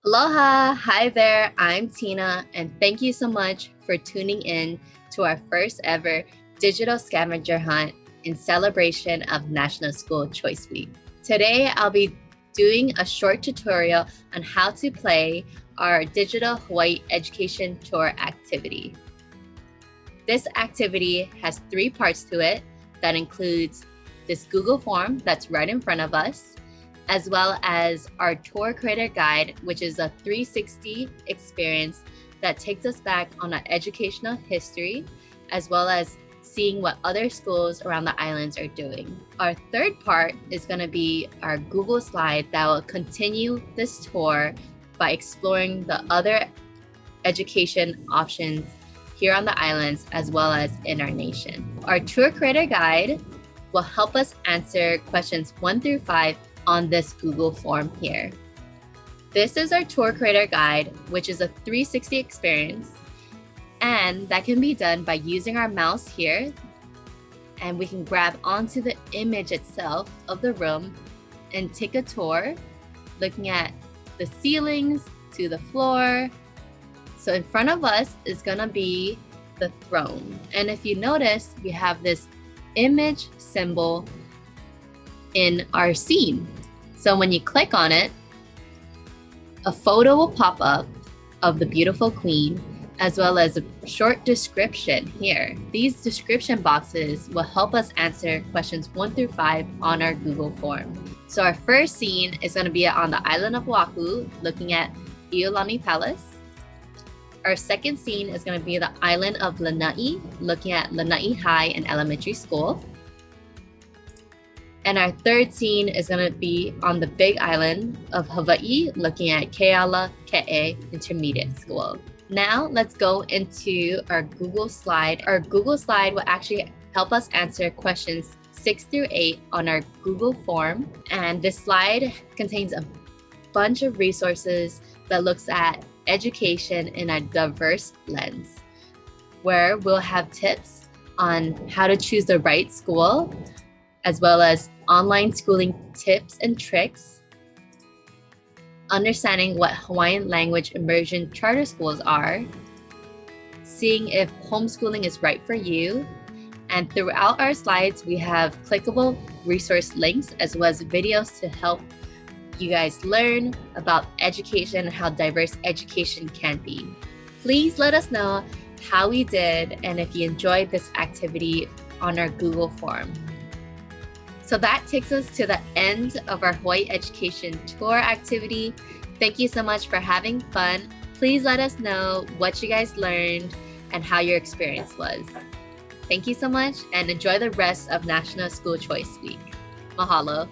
Aloha! Hi there, I'm Tina, and thank you so much for tuning in to our first ever digital scavenger hunt in celebration of National School Choice Week. Today, I'll be doing a short tutorial on how to play our digital Hawaii education tour activity. This activity has 3 parts to it that includes this Google form that's right in front of us, as well as our tour creator guide, which is a 360 experience that takes us back on our educational history, as well as seeing what other schools around the islands are doing. Our third part is going to be our Google slide that will continue this tour by exploring the other education options here on the islands as well as in our nation. Our tour creator guide will help us answer questions 1 through 5 on this Google form here. This is our tour creator guide, which is a 360 experience, and that can be done by using our mouse here, and we can grab onto the image itself of the room and take a tour, looking at the ceilings to the floor. So in front of us is gonna be the throne. And if you notice, we have this image symbol in our scene. So when you click on it, a photo will pop up of the beautiful queen, as well as a short description here. These description boxes will help us answer questions 1 through 5 on our Google form. So our first scene is gonna be on the island of Oahu, looking at Iolani Palace. Our second scene is going to be the island of Lanai, looking at Lanai High and Elementary School. And our third scene is going to be on the big island of Hawaii, looking at Keala Ke'e Intermediate School. Now let's go into our Google slide. Our Google slide will actually help us answer questions 6 through 8 on our Google form. And this slide contains a bunch of resources that looks at education in a diverse lens, where we'll have tips on how to choose the right school, as well as online schooling tips and tricks, understanding what Hawaiian language immersion charter schools are, seeing if homeschooling is right for you, and throughout our slides, we have clickable resource links as well as videos to help you guys learn about education and how diverse education can be. Please let us know how we did and if you enjoyed this activity on our Google form. So that takes us to the end of our Hawaii Education Tour activity. Thank you so much for having fun. Please let us know what you guys learned and how your experience was. Thank you so much and enjoy the rest of National School Choice Week. Mahalo.